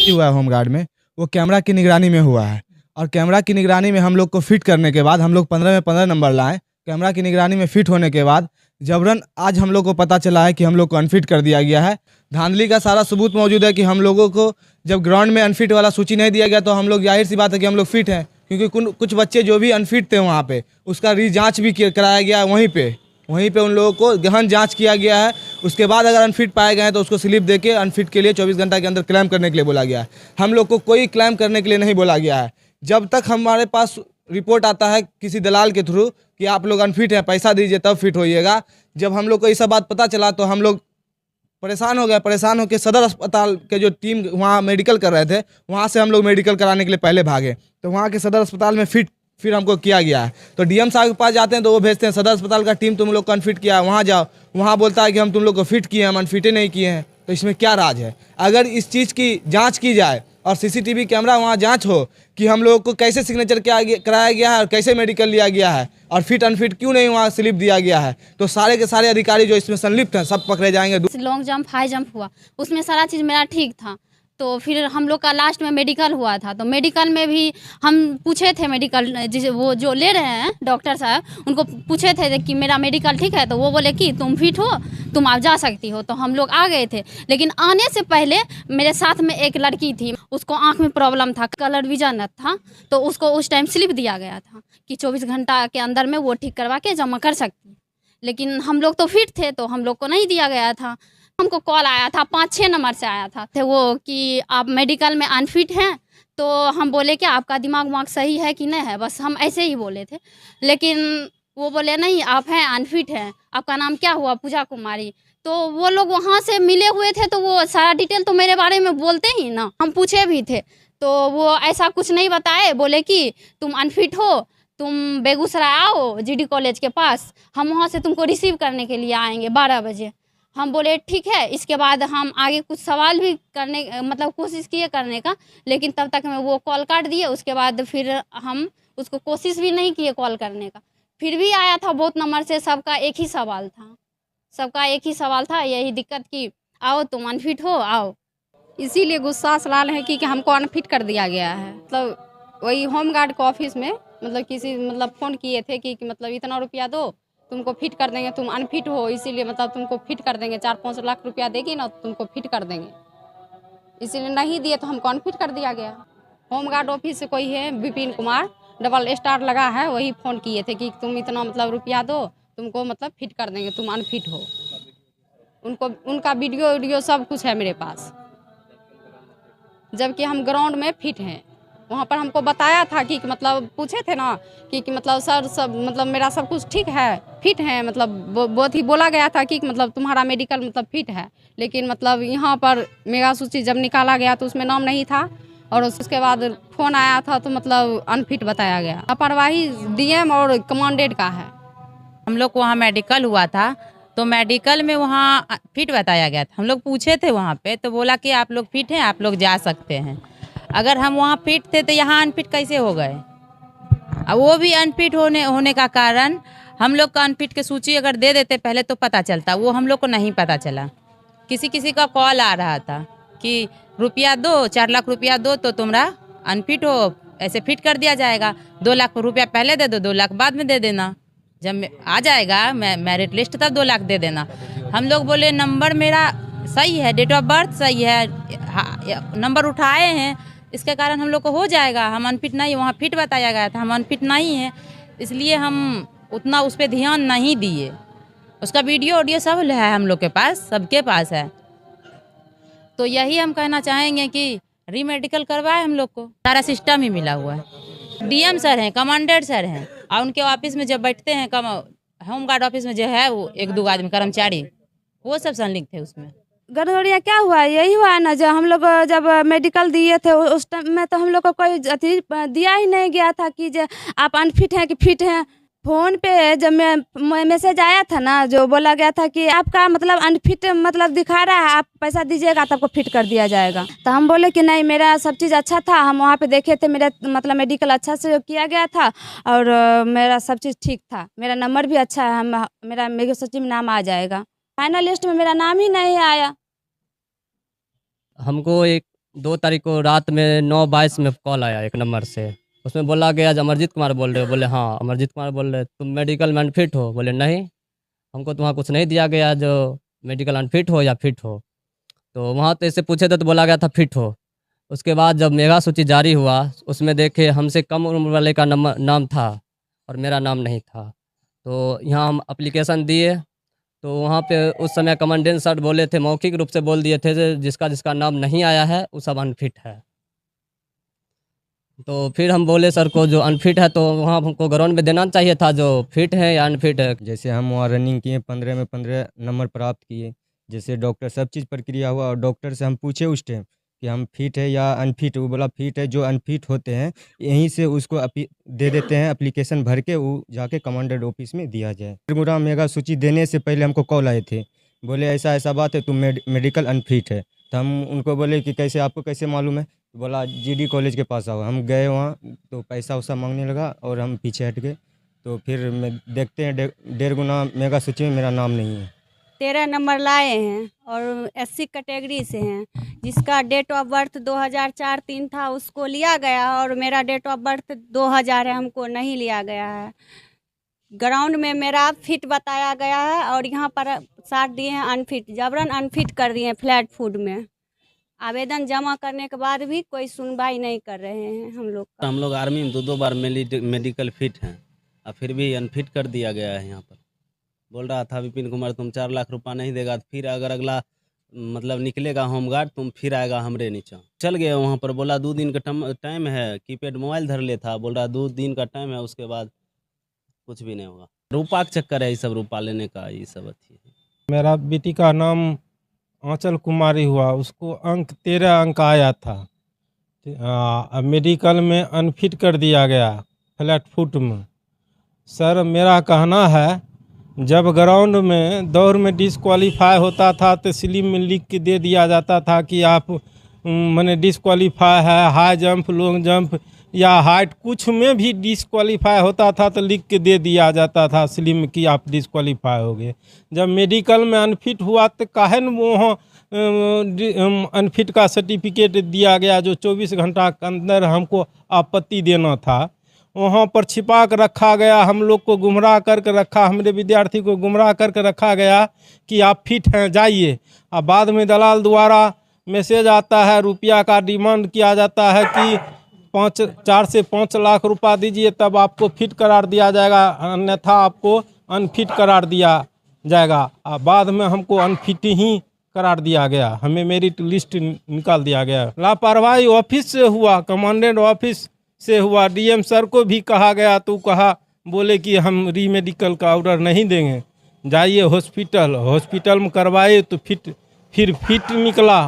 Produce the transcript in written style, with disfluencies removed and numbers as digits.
हुआ है होमगार्ड में, वो कैमरा की निगरानी में हुआ है। और कैमरा की निगरानी में हम लोग को फिट करने के बाद हम लोग 15 में 15 नंबर लाए। कैमरा की निगरानी में फिट होने के बाद जबरन आज हम लोग को पता चला है कि हम लोग को अनफिट कर दिया गया है। धांधली का सारा सबूत मौजूद है कि हम लोगों को जब ग्राउंड में अनफिट वाला सूची नहीं दिया गया तो हम लोग जाहिर सी बात है कि हम लोग फिट हैं, क्योंकि कुछ बच्चे जो भी अनफिट थे वहाँ पे उसका रीजांच भी कराया गया है। वहीं पे उन लोगों को गहन जांच किया गया है। उसके बाद अगर अनफिट पाए गए हैं तो उसको स्लिप देके अनफिट के लिए 24 घंटा के अंदर क्लेम करने के लिए बोला गया है। हम लोग को कोई क्लेम करने के लिए नहीं बोला गया है। जब तक हमारे पास रिपोर्ट आता है किसी दलाल के थ्रू कि आप लोग अनफिट हैं, पैसा दीजिए तब फिट होइएगा, जब हम लोग को ये सब बात पता चला तो हम लोग परेशान हो गए। परेशान होकर सदर अस्पताल के जो टीम वहाँ मेडिकल कर रहे थे, वहाँ से हम लोग मेडिकल कराने के लिए पहले भागे। तो वहाँ के सदर अस्पताल में फिर हमको किया गया है। तो डीएम साहब के पास जाते हैं तो वो भेजते हैं सदर अस्पताल का टीम, तुम लोग को अनफिट किया है, वहाँ जाओ। वहाँ बोलता है कि हम तुम लोग को फिट किए हैं, हम अनफिटे नहीं किए हैं। तो इसमें क्या राज है? अगर इस चीज़ की जांच की जाए और सीसीटीवी कैमरा वहाँ जांच हो कि हम लोगों को कैसे सिग्नेचर कराया गया है और कैसे मेडिकल लिया गया है और फिट अनफिट क्यों नहीं वहाँ स्लिप दिया गया है, तो सारे के सारे अधिकारी जो इसमें संलिप्त हैं सब पकड़े जाएंगे। लॉन्ग जंप हाई जंप हुआ, उसमें सारा चीज़ मेरा ठीक था। तो फिर हम लोग का लास्ट में मेडिकल हुआ था, तो मेडिकल में भी हम पूछे थे, मेडिकल वो जो ले रहे हैं डॉक्टर साहब उनको पूछे थे कि मेरा मेडिकल ठीक है, तो वो बोले कि तुम फिट हो, तुम आप जा सकती हो। तो हम लोग आ गए थे, लेकिन आने से पहले मेरे साथ में एक लड़की थी, उसको आँख में प्रॉब्लम था, कलर विजन था, तो उसको उस टाइम स्लिप दिया गया था कि 24 घंटा के अंदर में वो ठीक करवा के जमा कर सकती। लेकिन हम लोग तो फिट थे तो हम लोग को नहीं दिया गया था। हमको कॉल आया था 5-6 नंबर से आया था वो कि आप मेडिकल में अनफिट हैं। तो हम बोले कि आपका दिमाग वाग सही है कि नहीं है, बस हम ऐसे ही बोले थे। लेकिन वो बोले नहीं आप हैं अनफिट हैं, आपका नाम क्या हुआ? पूजा कुमारी। तो वो लोग वहाँ से मिले हुए थे तो वो सारा डिटेल तो मेरे बारे में बोलते ही ना, हम पूछे भी थे तो वो ऐसा कुछ नहीं बताए। बोले कि तुम अनफिट हो, तुम बेगूसराय आओ जीडी कॉलेज के पास, हम वहाँ से तुमको रिसीव करने के लिए आएंगे 12 बजे। हम बोले ठीक है। इसके बाद हम आगे कुछ सवाल भी करने मतलब कोशिश किए करने का, लेकिन तब तक में वो कॉल काट दिए। उसके बाद फिर हम उसको कोशिश भी नहीं किए कॉल करने का। फिर भी आया था बहुत नंबर से, सबका एक ही सवाल था, यही दिक्कत कि आओ तुम अनफिट हो, आओ। इसीलिए गुस्सा सलाल है कि हमको अनफिट कर दिया गया है। मतलब वही होमगार्ड के ऑफिस में मतलब किसी मतलब फ़ोन किए थे कि मतलब इतना रुपया दो तुमको फिट कर देंगे, तुम अनफिट हो इसीलिए मतलब तुमको फिट कर देंगे, 4-5 लाख रुपया देगी ना तुमको फिट कर देंगे। इसीलिए नहीं दिए तो हमको अनफिट कर दिया गया। होमगार्ड ऑफिस से कोई है विपिन कुमार डबल स्टार लगा है, वही फ़ोन किए थे कि तुम इतना मतलब रुपया दो तुमको मतलब फिट कर देंगे, तुम अनफिट हो। उनका वीडियो सब कुछ है मेरे पास, जबकि हम ग्राउंड में फिट हैं। वहाँ पर हमको बताया था कि मतलब पूछे थे ना कि मतलब सर सब मतलब मेरा सब कुछ ठीक है, फिट है, मतलब बहुत ही बोला गया था कि मतलब तुम्हारा मेडिकल मतलब फिट है। लेकिन मतलब यहाँ पर मेगा सूची जब निकाला गया तो उसमें नाम नहीं था और उसके बाद फ़ोन आया था तो मतलब अनफिट बताया गया। लापरवाही डीएम और कमांडेंट का है। हम लोग को वहाँ मेडिकल हुआ था तो मेडिकल में वहाँ फिट बताया गया था। हम लोग पूछे थे वहाँ पे तो बोला कि आप लोग फिट हैं, आप लोग जा सकते हैं। अगर हम वहाँ फिट थे तो यहाँ अनफिट कैसे हो गए? और वो भी अनफिट होने का कारण हम लोग का अनफिट की सूची अगर दे देते पहले तो पता चलता, वो हम लोग को नहीं पता चला। किसी का कॉल आ रहा था कि रुपया दो, 4 लाख रुपया दो तो तुम्हारा अनफिट हो, ऐसे फिट कर दिया जाएगा। 2 लाख रुपया पहले दे दो, 2 लाख बाद में दे देना, जब आ जाएगा मेरिट लिस्ट तब 2 लाख दे देना। हम लोग बोले नंबर मेरा सही है, डेट ऑफ बर्थ सही है, नंबर उठाए हैं, इसके कारण हम लोग को हो जाएगा। हम अनफिट नहीं, वहाँ फिट बताया गया था, हम अनफिट नहीं है, इसलिए हम उतना उस पर ध्यान नहीं दिए। उसका वीडियो सब है हम लोग के पास, सबके पास है। तो यही हम कहना चाहेंगे कि रीमेडिकल करवाए हम लोग को, सारा सिस्टम ही मिला हुआ है। डीएम सर हैं, कमांडेंट सर हैं और उनके ऑफिस में जब बैठते हैं होमगार्ड ऑफिस में जो है वो 1-2 आदमी कर्मचारी, वो सब संलिप्त थे उसमें। गड़बड़िया क्या हुआ, यही हुआ ना जो हम लोग जब मेडिकल दिए थे उस टाइम में तो हम लोग को कोई अति दिया ही नहीं गया था कि जो आप अनफिट हैं कि फिट हैं। फ़ोन पे जब मैसेज आया था ना, जो बोला गया था कि आपका मतलब अनफिट मतलब दिखा रहा है, आप पैसा दीजिएगा तो आपको फिट कर दिया जाएगा। तो हम बोले कि नहीं, मेरा सब चीज़ अच्छा था, हम वहाँ पे देखे थे, मेरा मतलब मेडिकल अच्छा से किया गया था और मेरा सब चीज़ ठीक था, मेरा नंबर भी अच्छा है, मेरा मेगा सूची में नाम आ जाएगा। फाइनल लिस्ट में मेरा नाम ही नहीं आया। हमको एक 2 तारीख को रात में 9:22 में कॉल आया एक नंबर से। उसमें बोला गया आज अमरजीत कुमार बोल रहे हो? बोले हाँ अमरजीत कुमार बोल रहे। तुम मेडिकल में अनफिट हो? बोले नहीं, हमको तो वहाँ कुछ नहीं दिया गया जो मेडिकल अनफिट हो या फिट हो। तो वहाँ तो ऐसे पूछे थे तो बोला गया था फिट हो। उसके बाद जब मेगा सूची जारी हुआ उसमें देखे हमसे कम उम्र वाले का नाम था और मेरा नाम नहीं था। तो यहाँ हम एप्लीकेशन दिए तो वहाँ पे उस समय कमांडेंट सर बोले थे, मौखिक रूप से बोल दिए थे जिसका जिसका नाम नहीं आया है वो सब अनफिट है। तो फिर हम बोले सर को जो अनफिट है तो वहाँ हमको ग्राउंड में देना चाहिए था जो फिट है या अनफिट है। जैसे हम वहाँ रनिंग किए, 15 में 15 नंबर प्राप्त किए। जैसे डॉक्टर सब चीज़ प्रक्रिया हुआ और डॉक्टर से हम पूछे उस टाइम कि हम फिट है या अनफिट। वो बोला फिट है। जो अनफिट होते हैं यहीं से उसको दे देते हैं एप्लीकेशन भर के, वो जाके कमांडेंट ऑफिस में दिया जाए। त्रिपुरा मेगा सूची देने से पहले हमको कॉल आए थे, बोले ऐसा ऐसा बात है, तुम मेडिकल अनफिट है। तो हम उनको बोले कि कैसे, आपको कैसे मालूम है? तो बोला GD कॉलेज के पास आओ। हम गए वहाँ तो पैसा वैसा मांगने लगा और हम पीछे हट गए। तो फिर देखते हैं 1.5 गुना मेगा सूची में मेरा नाम नहीं है। 13 नंबर लाए हैं और SC कैटेगरी से हैं। जिसका डेट ऑफ बर्थ 2004-3 था उसको लिया गया और मेरा डेट ऑफ बर्थ 2000 है, हमको नहीं लिया गया है। ग्राउंड में मेरा फिट बताया गया है और यहाँ पर साथ दिए हैं अनफिट, जबरन अनफिट कर दिए हैं फ्लैट फूड में। आवेदन जमा करने के बाद भी कोई सुनवाई नहीं कर रहे हैं हम लोग का। हम लोग आर्मी में 2 बार मेडिकल फिट हैं और फिर भी अनफिट कर दिया गया है। यहाँ पर बोल रहा था विपिन कुमार तुम 4 लाख रुपया नहीं देगा तो फिर अगर अगला मतलब निकलेगा होमगार्ड तुम फिर आएगा हमरे नीचे। चल गए वहाँ पर, बोला 2 दिन का टाइम है, कीपैड मोबाइल धर ले था, बोल रहा 2 दिन का टाइम है, उसके बाद कुछ भी नहीं होगा। रूपा का चक्कर है, ये सब रूपा लेने का ये सब अच्छी है। मेरा बेटी का नाम आंचल कुमारी हुआ, उसको 13 अंक आया था। मेडिकल में अनफिट कर दिया गया फ्लैट फुट में। सर मेरा कहना है जब ग्राउंड में दौड़ में डिस्क्वालीफाई होता था तो स्लिप में लिख के दे दिया जाता था कि आप माने डिस्क्वालीफाई है, हाई जंप, लॉन्ग जंप या हाइट कुछ में भी डिस्क्वालीफाई होता था तो लिख के दे दिया जाता था स्लिप में कि आप डिस्क्वालीफाई हो गए। जब मेडिकल में अनफिट हुआ तो काहे न वो अनफिट का सर्टिफिकेट दिया गया जो 24 घंटा के अंदर हमको आपत्ति देना था, वहाँ पर छिपा कर रखा गया। हम लोग को गुमराह करके रखा, हमारे विद्यार्थी को गुमराह करके रखा गया कि आप फिट हैं जाइए। और बाद में दलाल द्वारा मैसेज आता है, रुपया का डिमांड किया जाता है कि 4 से 5 लाख रुपया दीजिए तब आपको फिट करार दिया जाएगा, अन्यथा आपको अनफिट करार दिया जाएगा। और बाद में हमको अनफिट ही करार दिया गया, हमें मेरिट लिस्ट निकाल दिया गया। लापरवाही ऑफिस से हुआ, कमांडेंट ऑफिस से हुआ। DM सर को भी कहा गया तो कहा, बोले कि हम रीमेडिकल का ऑर्डर नहीं देंगे, जाइए हॉस्पिटल में करवाए तो फिर फिट निकला।